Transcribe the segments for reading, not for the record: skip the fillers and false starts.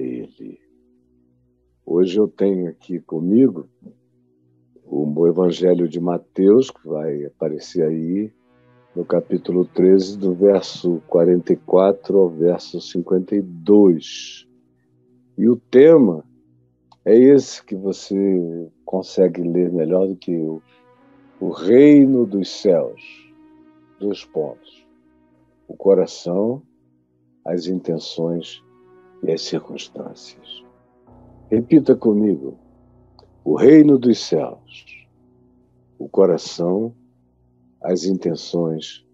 nele. Hoje eu tenho aqui comigo o Evangelho de Mateus, que vai aparecer aí no capítulo 13, do verso 44 ao verso 52. E o tema é esse que você consegue ler melhor do que eu. O reino dos céus. 2 pontos. O coração, as intenções e as circunstâncias. Repita comigo. O reino dos céus. O coração, as intenções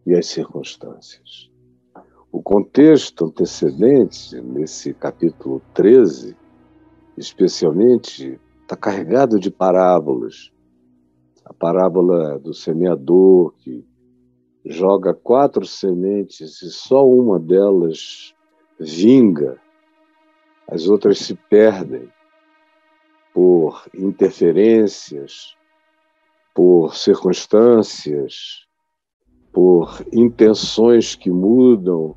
e as circunstâncias. O contexto antecedente, nesse capítulo 13, especialmente, está carregado de parábolas. A parábola do semeador, que joga 4 sementes e só uma delas vinga, as outras se perdem por interferências, por circunstâncias, por intenções que mudam,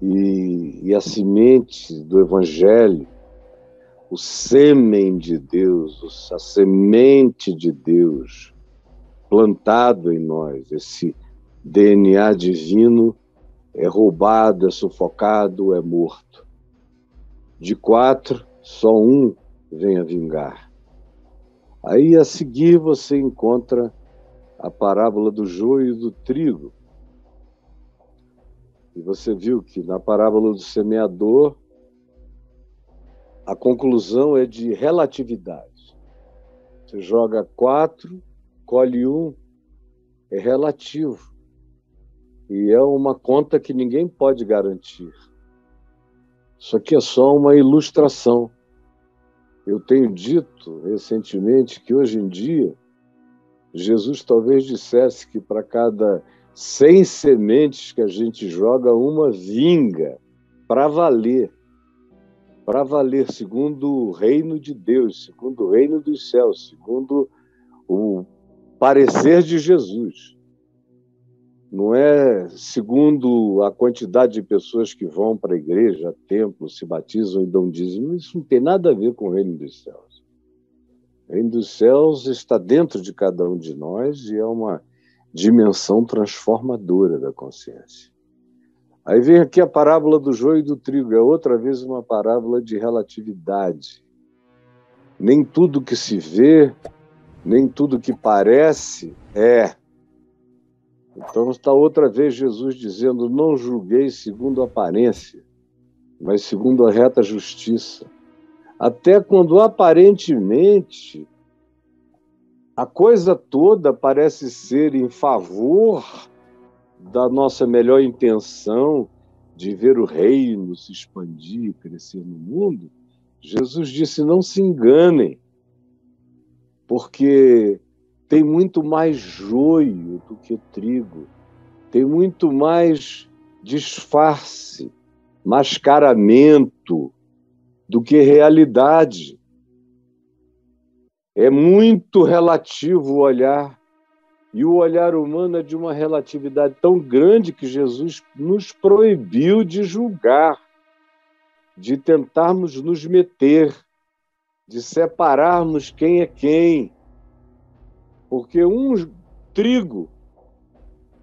e a semente do Evangelho, o sêmen de Deus, a semente de Deus plantado em nós, esse DNA divino é roubado, é sufocado, é morto. De 4, só um vem a vingar. Aí, a seguir, você encontra a parábola do joio e do trigo. E você viu que na parábola do semeador, a conclusão é de relatividade. Você joga 4, colhe 1, é relativo. E é uma conta que ninguém pode garantir. Isso aqui é só uma ilustração. Eu tenho dito recentemente que hoje em dia, Jesus talvez dissesse que para cada 100 sementes que a gente joga, uma vinga, para valer, segundo o reino de Deus, segundo o reino dos céus, segundo o parecer de Jesus. Não é segundo a quantidade de pessoas que vão para a igreja, templo, se batizam e dão dízimo. Isso não tem nada a ver com o reino dos céus. O reino dos céus está dentro de cada um de nós e é uma dimensão transformadora da consciência. Aí vem aqui a parábola do joio e do trigo, é outra vez uma parábola de relatividade. Nem tudo que se vê, nem tudo que parece é. Então está outra vez Jesus dizendo, não julgueis segundo a aparência, mas segundo a reta justiça. Até quando aparentemente a coisa toda parece ser em favor da nossa melhor intenção de ver o reino se expandir e crescer no mundo, Jesus disse, não se enganem, porque tem muito mais joio do que trigo, tem muito mais disfarce, mascaramento do que realidade. É muito relativo o olhar, e o olhar humano é de uma relatividade tão grande que Jesus nos proibiu de julgar, de tentarmos nos meter, de separarmos quem é quem. Porque um trigo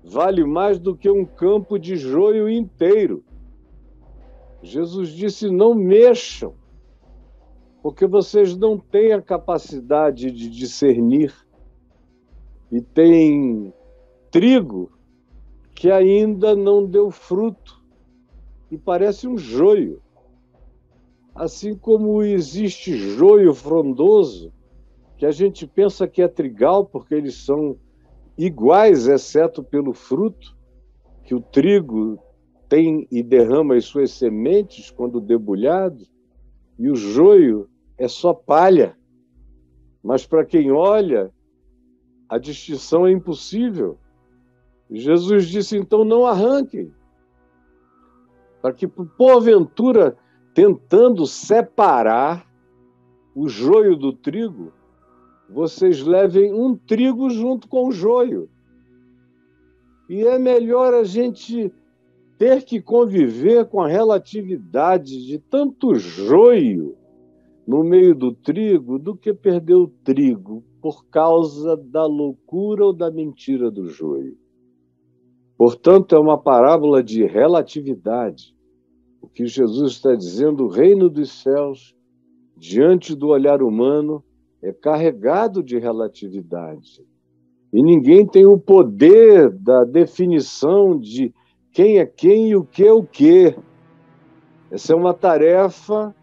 vale mais do que um campo de joio inteiro. Jesus disse, não mexam, porque vocês não têm a capacidade de discernir. E tem trigo que ainda não deu fruto e parece um joio. Assim como existe joio frondoso, que a gente pensa que é trigal, porque eles são iguais, exceto pelo fruto, que o trigo tem e derrama as suas sementes quando debulhado, e o joio é só palha. Mas para quem olha, a distinção é impossível. Jesus disse, então não arranquem, para que, porventura, tentando separar o joio do trigo, vocês levem um trigo junto com o joio. E é melhor a gente ter que conviver com a relatividade de tanto joio no meio do trigo do que perder o trigo por causa da loucura ou da mentira do joio. Portanto, é uma parábola de relatividade. O que Jesus está dizendo, o reino dos céus, diante do olhar humano, é carregado de relatividade. E ninguém tem o poder da definição de quem é quem e o que é o quê. Essa é uma tarefa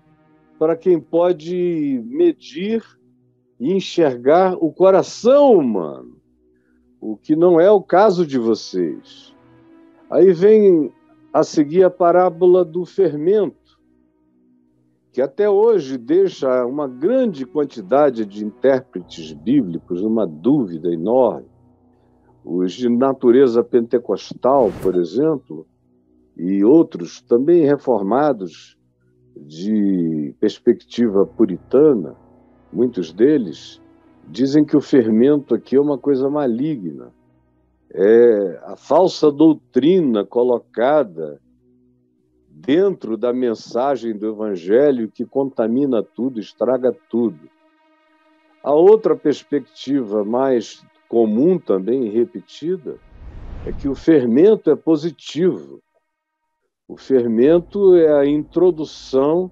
para quem pode medir e enxergar o coração humano, o que não é o caso de vocês. Aí vem a seguir a parábola do fermento, que até hoje deixa uma grande quantidade de intérpretes bíblicos numa dúvida enorme. Os de natureza pentecostal, por exemplo, e outros também reformados de perspectiva puritana, muitos deles dizem que o fermento aqui é uma coisa maligna. É a falsa doutrina colocada dentro da mensagem do Evangelho que contamina tudo, estraga tudo. A outra perspectiva mais comum também, repetida, é que o fermento é positivo. O fermento é a introdução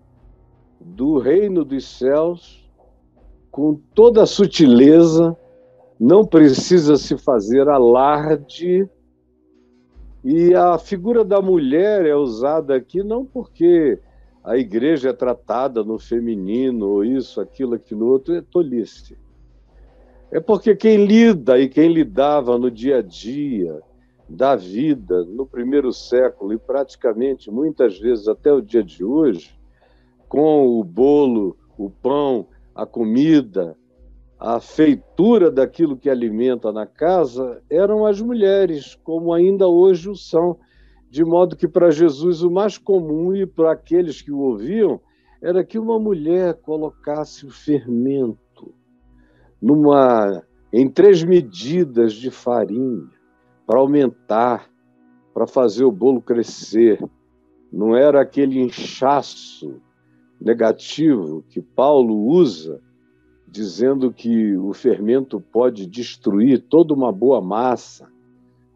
do reino dos céus com toda a sutileza, não precisa se fazer alarde. E a figura da mulher é usada aqui não porque a igreja é tratada no feminino, ou isso, aquilo, aquilo outro, é tolice. É porque quem lida e quem lidava no dia a dia da vida, no primeiro século, e praticamente, muitas vezes, até o dia de hoje, com o bolo, o pão, a comida, a feitura daquilo que alimenta na casa, eram as mulheres, como ainda hoje o são. De modo que, para Jesus, o mais comum, e para aqueles que o ouviam, era que uma mulher colocasse o fermento em 3 medidas de farinha, para aumentar, para fazer o bolo crescer. Não era aquele inchaço negativo que Paulo usa, dizendo que o fermento pode destruir toda uma boa massa.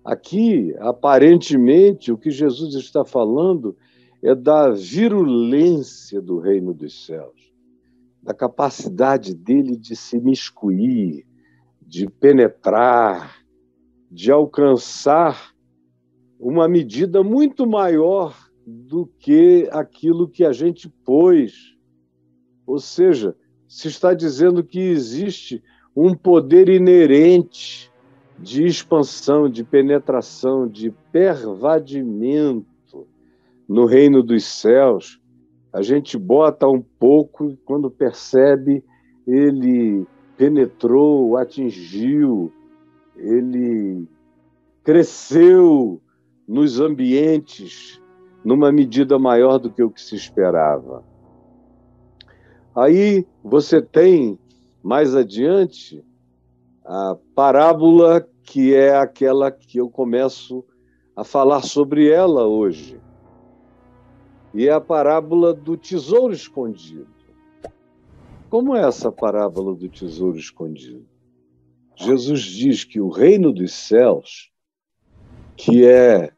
Aqui, aparentemente, o que Jesus está falando é da virulência do reino dos céus, da capacidade dele de se miscuir, de penetrar, de alcançar uma medida muito maior do que aquilo que a gente pôs. Ou seja, se está dizendo que existe um poder inerente de expansão, de penetração, de pervadimento no reino dos céus. A gente bota um pouco e, quando percebe, ele penetrou, atingiu, ele cresceu nos ambientes numa medida maior do que o que se esperava. Aí você tem, mais adiante, a parábola que é aquela que eu começo a falar sobre ela hoje. E é a parábola do tesouro escondido. Como é essa parábola do tesouro escondido? Jesus diz que o reino dos céus, que é,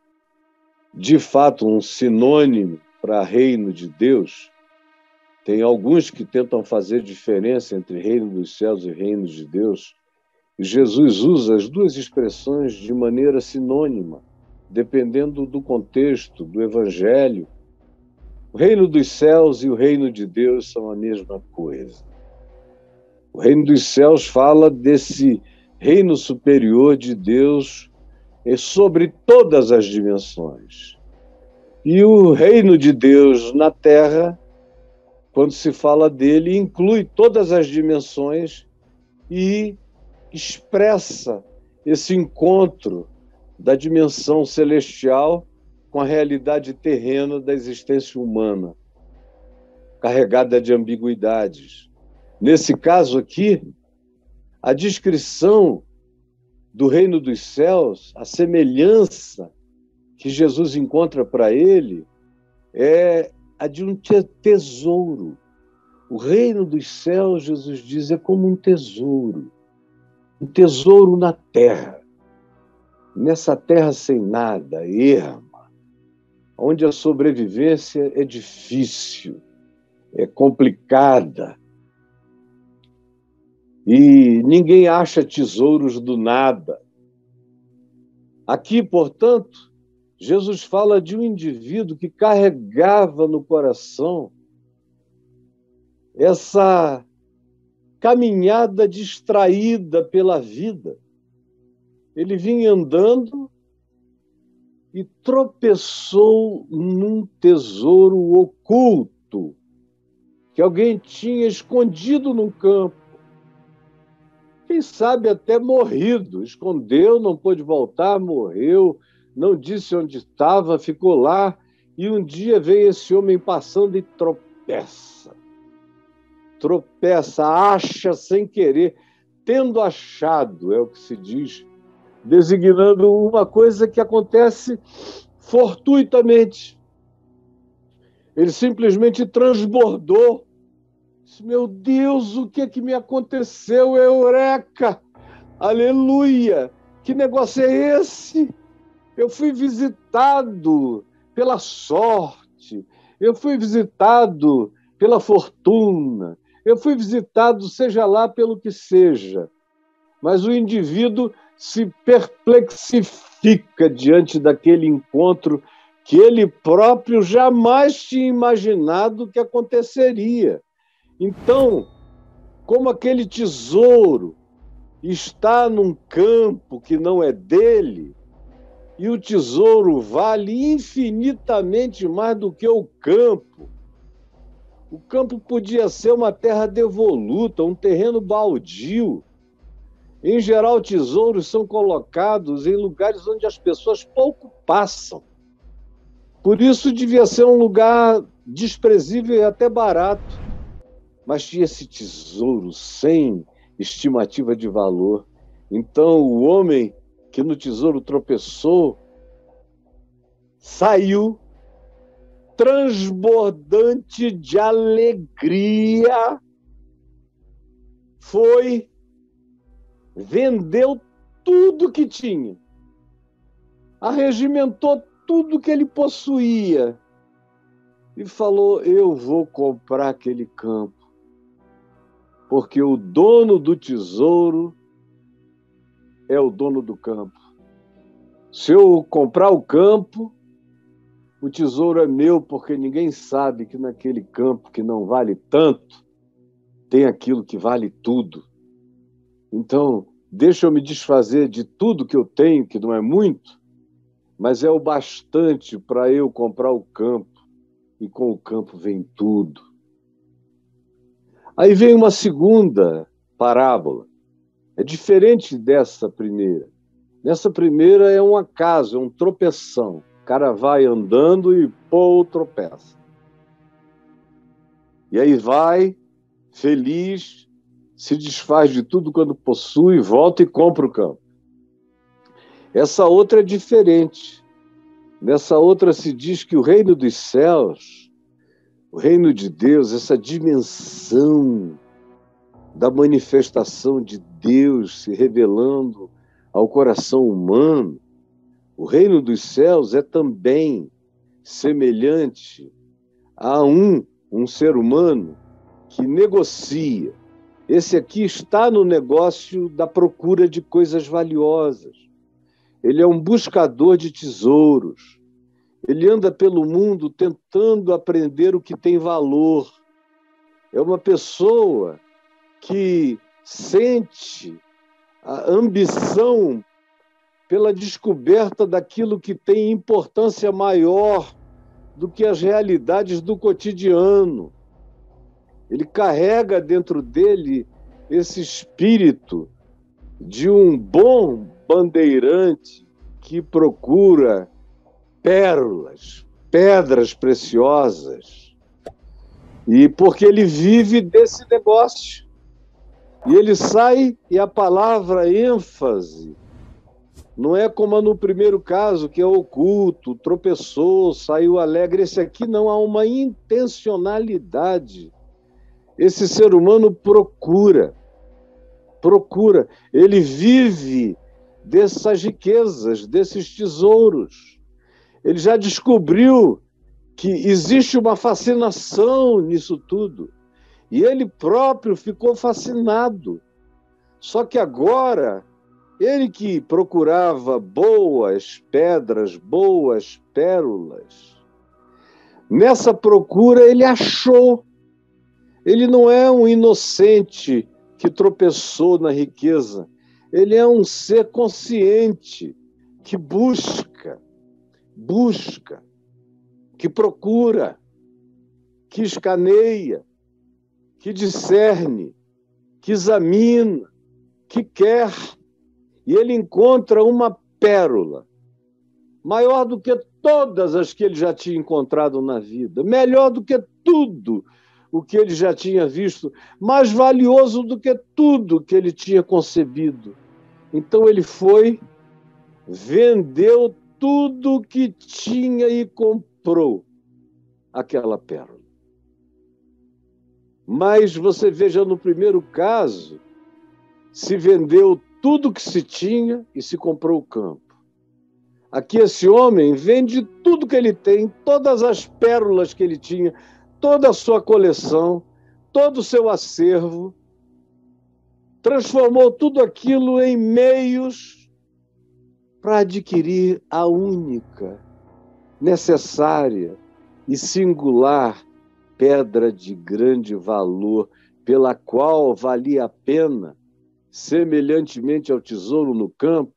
de fato, um sinônimo para reino de Deus. Tem alguns que tentam fazer diferença entre reino dos céus e reino de Deus. E Jesus usa as duas expressões de maneira sinônima, dependendo do contexto, do Evangelho. O reino dos céus e o reino de Deus são a mesma coisa. O reino dos céus fala desse reino superior de Deus sobre todas as dimensões. E o reino de Deus na Terra, quando se fala dele, inclui todas as dimensões e expressa esse encontro da dimensão celestial com a realidade terrena da existência humana, carregada de ambiguidades. Nesse caso aqui, a descrição do reino dos céus, a semelhança que Jesus encontra para ele é a de um tesouro. O reino dos céus, Jesus diz, é como um tesouro na terra. Nessa terra sem nada, erma, onde a sobrevivência é difícil, é complicada. E ninguém acha tesouros do nada. Aqui, portanto, Jesus fala de um indivíduo que carregava no coração essa caminhada distraída pela vida. Ele vinha andando e tropeçou num tesouro oculto que alguém tinha escondido num campo. Quem sabe até morrido. Escondeu, não pôde voltar, morreu, não disse onde estava, ficou lá. E um dia veio esse homem passando e tropeça. Tropeça, acha sem querer, tendo achado, é o que se diz, designando uma coisa que acontece fortuitamente. Ele simplesmente transbordou. Disse, meu Deus, o que é que me aconteceu? Eureka! Aleluia! Que negócio é esse? Eu fui visitado pela sorte, eu fui visitado pela fortuna, eu fui visitado, seja lá pelo que seja. Mas o indivíduo se perplexifica diante daquele encontro que ele próprio jamais tinha imaginado que aconteceria. Então, como aquele tesouro está num campo que não é dele, e o tesouro vale infinitamente mais do que o campo. O campo podia ser uma terra devoluta, um terreno baldio. Em geral, tesouros são colocados em lugares onde as pessoas pouco passam. Por isso, devia ser um lugar desprezível e até barato. Mas tinha esse tesouro sem estimativa de valor. Então, o homem que no tesouro tropeçou saiu transbordante de alegria, foi, vendeu tudo que tinha, arregimentou tudo que ele possuía e falou, eu vou comprar aquele campo, porque o dono do tesouro é o dono do campo. Se eu comprar o campo, o tesouro é meu, porque ninguém sabe que naquele campo que não vale tanto, tem aquilo que vale tudo. Então, deixa eu me desfazer de tudo que eu tenho, que não é muito, mas é o bastante para eu comprar o campo, e com o campo vem tudo. Aí vem uma segunda parábola. É diferente dessa primeira. Nessa primeira é um acaso, é um tropeção. O cara vai andando e pô, tropeça. E aí vai, feliz, se desfaz de tudo quando possui, volta e compra o campo. Essa outra é diferente. Nessa outra se diz que o reino dos céus, o reino de Deus, essa dimensão da manifestação de Deus se revelando ao coração humano, o reino dos céus é também semelhante a um ser humano que negocia. Esse aqui está no negócio da procura de coisas valiosas. Ele é um buscador de tesouros. Ele anda pelo mundo tentando aprender o que tem valor. É uma pessoa que sente a ambição pela descoberta daquilo que tem importância maior do que as realidades do cotidiano. Ele carrega dentro dele esse espírito de um bom bandeirante que procura pérolas, pedras preciosas. E porque ele vive desse negócio. E ele sai, e a palavra ênfase Não é como no primeiro caso, que é oculto, tropeçou, saiu alegre. Esse aqui não, há uma intencionalidade. Esse ser humano procura. Ele vive dessas riquezas, desses tesouros. Ele já descobriu que existe uma fascinação nisso tudo. E ele próprio ficou fascinado. Só que agora, ele que procurava boas pedras, boas pérolas, nessa procura ele achou. Ele não é um inocente que tropeçou na riqueza. Ele é um ser consciente que busca, que procura, que escaneia, que discerne, que examina, que quer. E ele encontra uma pérola maior do que todas as que ele já tinha encontrado na vida, melhor do que tudo o que ele já tinha visto, mais valioso do que tudo que ele tinha concebido. Então ele foi, vendeu tudo o que tinha e comprou aquela pérola. Mas você veja, no primeiro caso, se vendeu tudo que se tinha e se comprou o campo. Aqui esse homem vende tudo que ele tem, todas as pérolas que ele tinha, toda a sua coleção, todo o seu acervo, transformou tudo aquilo em meios para adquirir a única, necessária e singular pedra de grande valor, pela qual valia a pena, semelhantemente ao tesouro no campo,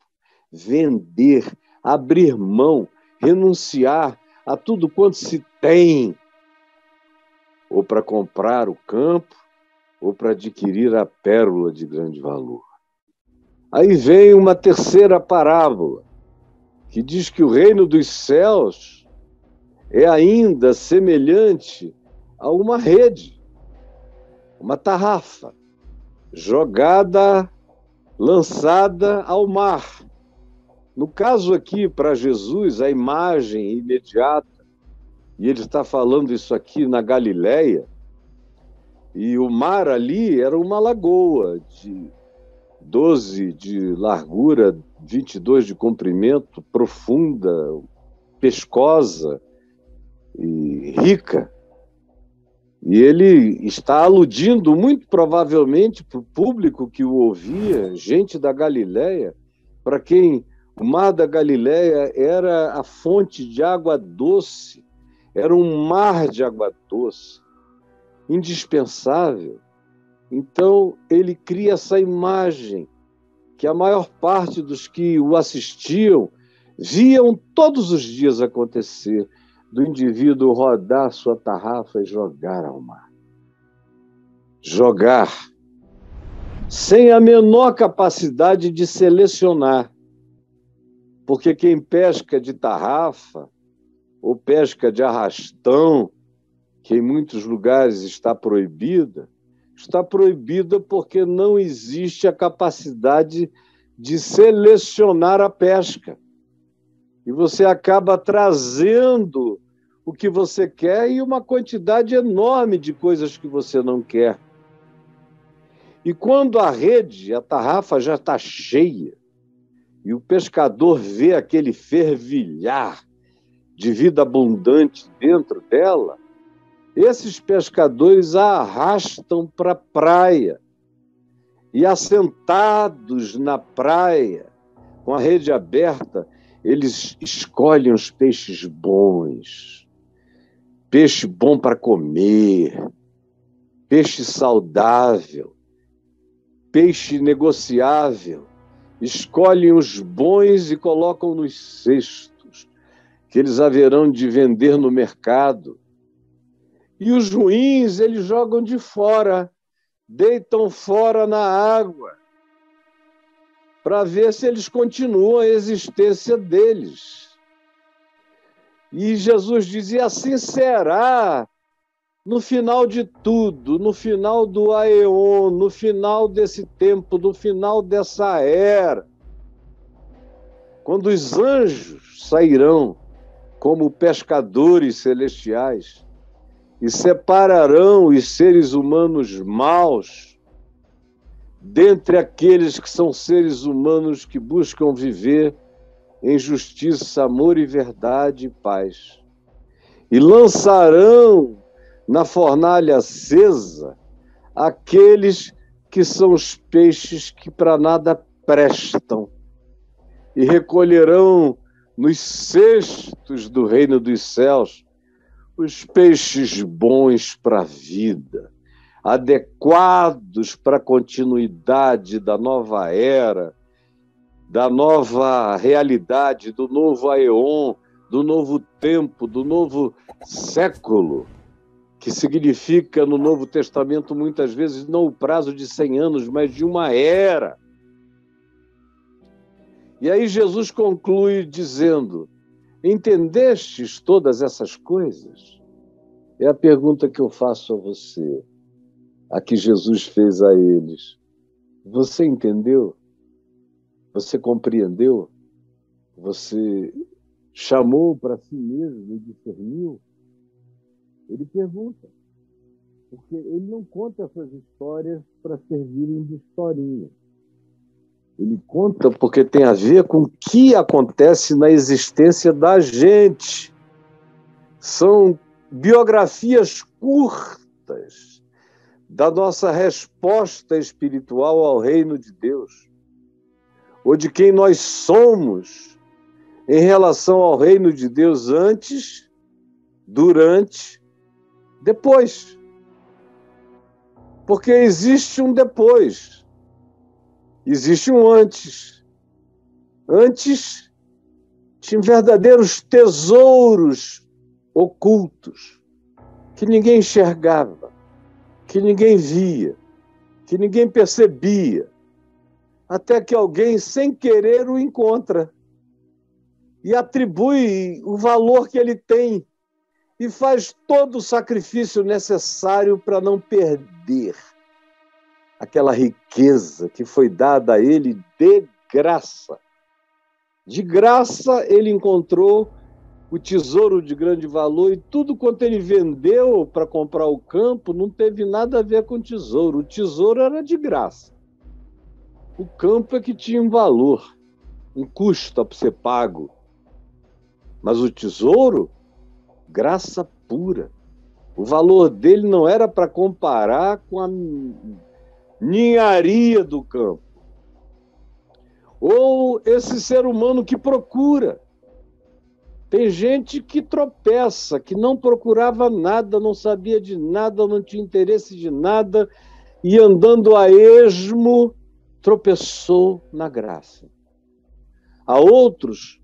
vender, abrir mão, renunciar a tudo quanto se tem, ou para comprar o campo, ou para adquirir a pérola de grande valor. Aí vem uma terceira parábola, que diz que o reino dos céus é ainda semelhante a uma rede, uma tarrafa, jogada, lançada ao mar. No caso aqui, para Jesus, a imagem imediata, e ele está falando isso aqui na Galileia, e o mar ali era uma lagoa de 12 de largura, 22 de comprimento, profunda, pescosa e rica. E ele está aludindo, muito provavelmente, para o público que o ouvia, gente da Galileia, para quem o mar da Galileia era a fonte de água doce, era um mar de água doce, indispensável. Então, ele cria essa imagem que a maior parte dos que o assistiam viam todos os dias acontecer, do indivíduo rodar sua tarrafa e jogar ao mar. Jogar, sem a menor capacidade de selecionar. Porque quem pesca de tarrafa, ou pesca de arrastão, que em muitos lugares está proibida porque não existe a capacidade de selecionar a pesca. E você acaba trazendo o que você quer e uma quantidade enorme de coisas que você não quer. E quando a rede, a tarrafa já está cheia, e o pescador vê aquele fervilhar de vida abundante dentro dela, esses pescadores a arrastam para a praia. E assentados na praia, com a rede aberta, eles escolhem os peixes bons. Peixe bom para comer, peixe saudável, peixe negociável. Escolhem os bons e colocam nos cestos, que eles haverão de vender no mercado. E os ruins eles jogam de fora, deitam fora na água, para ver se eles continuam a existência deles. E Jesus dizia: assim será no final de tudo, no final do Aeon, no final desse tempo, no final dessa era. quando os anjos sairão como pescadores celestiais e separarão os seres humanos maus dentre aqueles que são seres humanos que buscam viver em justiça, amor e verdade e paz. E lançarão na fornalha acesa aqueles que são os peixes que para nada prestam, e recolherão nos cestos do reino dos céus os peixes bons para a vida, adequados para a continuidade da nova era, da nova realidade, do novo aeon, do novo tempo, do novo século, que significa no Novo Testamento muitas vezes não o prazo de 100 anos, mas de uma era. E aí Jesus conclui dizendo: entendestes todas essas coisas? É a pergunta que eu faço a você, a que Jesus fez a eles. Você entendeu? Você compreendeu? Você chamou para si mesmo e discerniu? Ele pergunta, porque ele não conta essas histórias para servirem de historinha. Ele conta porque tem a ver com o que acontece na existência da gente. São biografias curtas da nossa resposta espiritual ao reino de Deus, ou de quem nós somos em relação ao reino de Deus antes, durante, depois. Porque existe um depois. Existe um antes. Antes, tinha verdadeiros tesouros ocultos que ninguém enxergava, que ninguém via, que ninguém percebia, até que alguém, sem querer, o encontra e atribui o valor que ele tem e faz todo o sacrifício necessário para não perder aquela riqueza que foi dada a ele de graça. De graça ele encontrou o tesouro de grande valor, e tudo quanto ele vendeu para comprar o campo não teve nada a ver com o tesouro. O tesouro era de graça. O campo é que tinha um valor, um custo a ser pago. Mas o tesouro, graça pura. O valor dele não era para comparar com a ninharia do campo. Ou esse ser humano que procura. Tem gente que tropeça, que não procurava nada, não sabia de nada, não tinha interesse de nada, e andando a esmo, tropeçou na graça. Há outros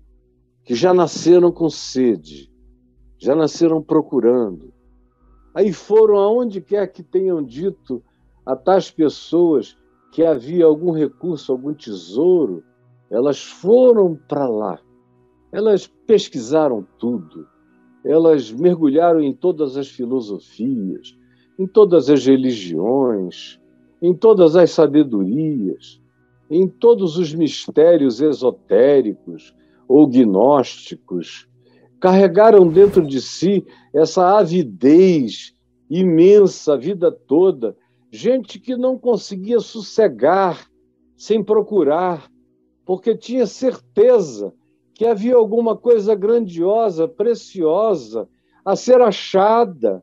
que já nasceram com sede, já nasceram procurando. Aí foram aonde quer que tenham dito a tais pessoas que havia algum recurso, algum tesouro, elas foram para lá. Elas pesquisaram tudo, elas mergulharam em todas as filosofias, em todas as religiões, em todas as sabedorias, em todos os mistérios esotéricos ou gnósticos. Carregaram dentro de si essa avidez imensa a vida toda, gente que não conseguia sossegar sem procurar, porque tinha certeza que havia alguma coisa grandiosa, preciosa, a ser achada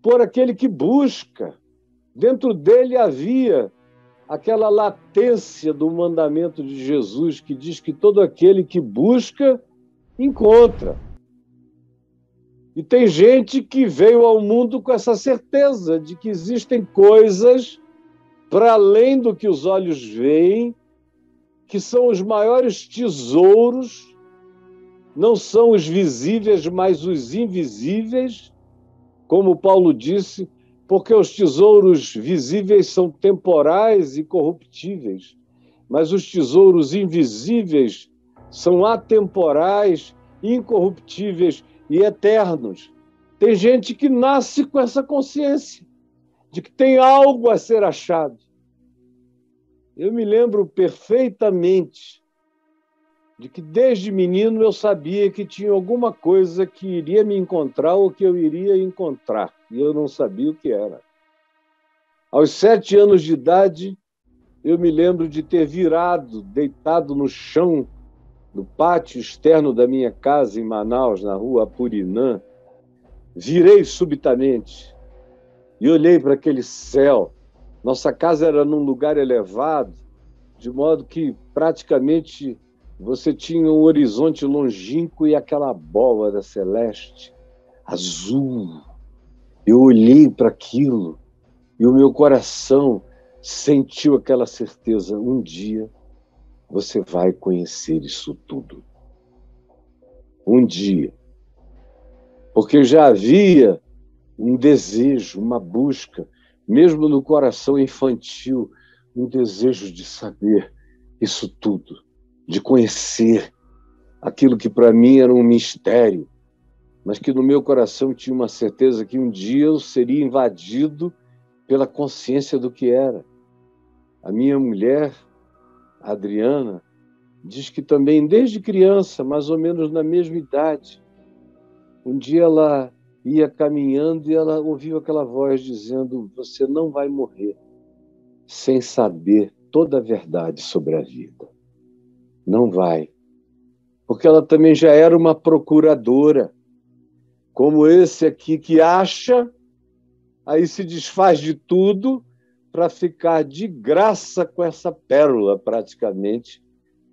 por aquele que busca. Dentro dele havia aquela latência do mandamento de Jesus, que diz que todo aquele que busca, encontra. E tem gente que veio ao mundo com essa certeza de que existem coisas para além do que os olhos veem, que são os maiores tesouros, não são os visíveis, mas os invisíveis, como Paulo disse, porque os tesouros visíveis são temporais e corruptíveis, mas os tesouros invisíveis são atemporais, incorruptíveis e eternos. Tem gente que nasce com essa consciência de que tem algo a ser achado. Eu me lembro perfeitamente de que desde menino eu sabia que tinha alguma coisa que iria me encontrar ou que eu iria encontrar, e eu não sabia o que era. Aos 7 anos de idade, eu me lembro de ter virado, deitado no chão, no pátio externo da minha casa em Manaus, na rua Apurinã. Virei subitamente e olhei para aquele céu. Nossa casa era num lugar elevado, de modo que praticamente você tinha um horizonte longínquo e aquela abóbada celeste, azul. Eu olhei para aquilo e o meu coração sentiu aquela certeza: um dia você vai conhecer isso tudo. Um dia. Porque já havia um desejo, uma busca, mesmo no coração infantil, um desejo de saber isso tudo, de conhecer aquilo que para mim era um mistério, mas que no meu coração tinha uma certeza que um dia eu seria invadido pela consciência do que era. A minha mulher, a Adriana, diz que também desde criança, mais ou menos na mesma idade, um dia ela ia caminhando e ela ouviu aquela voz dizendo: você não vai morrer sem saber toda a verdade sobre a vida. Não vai. Porque ela também já era uma procuradora, como esse aqui que acha, aí se desfaz de tudo para ficar de graça com essa pérola, praticamente,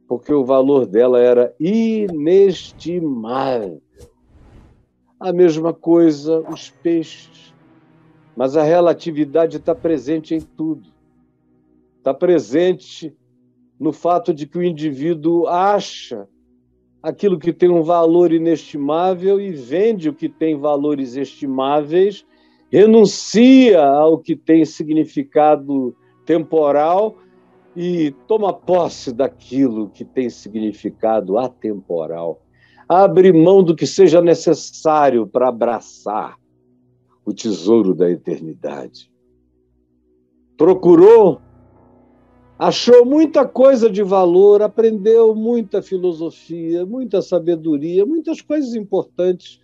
porque o valor dela era inestimável. A mesma coisa os peixes, mas a relatividade está presente em tudo. Está presente no fato de que o indivíduo acha aquilo que tem um valor inestimável e vende o que tem valores estimáveis, renuncia ao que tem significado temporal e toma posse daquilo que tem significado atemporal. Abre mão do que seja necessário para abraçar o tesouro da eternidade. Procurou, achou muita coisa de valor, aprendeu muita filosofia, muita sabedoria, muitas coisas importantes,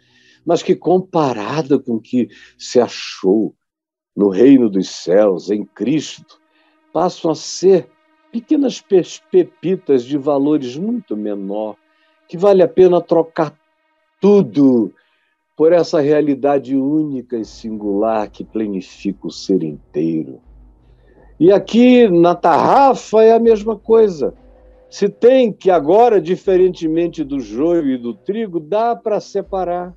mas que comparada com o que se achou no reino dos céus, em Cristo, passam a ser pequenas pepitas de valores muito menor, que vale a pena trocar tudo por essa realidade única e singular que planifica o ser inteiro. E aqui na tarrafa é a mesma coisa. Se tem que agora, diferentemente do joio e do trigo, dá para separar.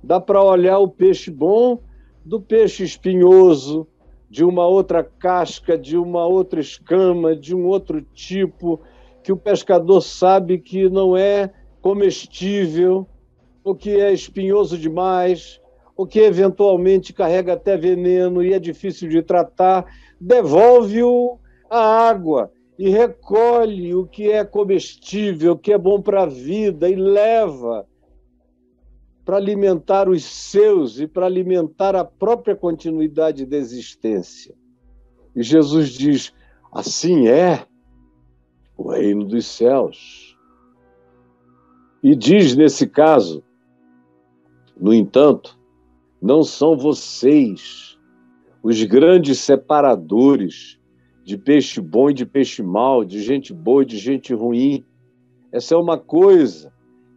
Dá para olhar o peixe bom do peixe espinhoso, de uma outra casca, de uma outra escama, de um outro tipo, que o pescador sabe que não é comestível, ou que é espinhoso demais, ou que eventualmente carrega até veneno e é difícil de tratar, devolve-o à água e recolhe o que é comestível, o que é bom para a vida e leva para alimentar os seus e para alimentar a própria continuidade da existência. E Jesus diz: assim é o reino dos céus. E diz nesse caso, no entanto, não são vocês os grandes separadores de peixe bom e de peixe mau, de gente boa e de gente ruim. Essa é uma coisa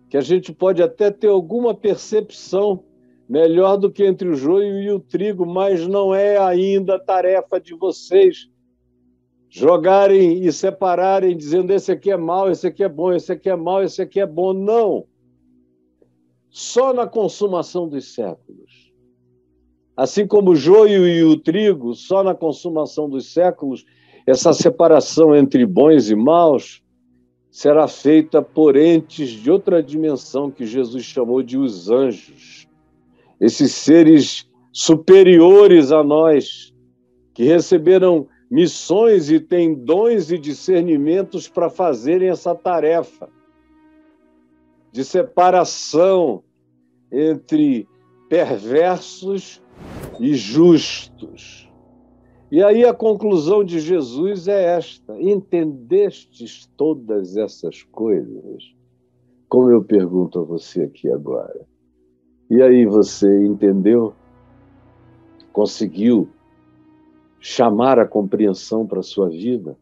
que a gente pode até ter alguma percepção melhor do que entre o joio e o trigo, mas não é ainda tarefa de vocês jogarem e separarem, dizendo esse aqui é mau, esse aqui é bom, esse aqui é mau, esse aqui é bom. Não. Só na consumação dos séculos. Assim como o joio e o trigo, só na consumação dos séculos, essa separação entre bons e maus será feita por entes de outra dimensão que Jesus chamou de os anjos. Esses seres superiores a nós, que receberam missões e têm dons e discernimentos para fazerem essa tarefa de separação entre perversos e justos, E aí a conclusão de Jesus é esta: entendestes todas essas coisas? Como eu pergunto a você aqui agora. E aí você entendeu? Conseguiu chamar a compreensão para a sua vida?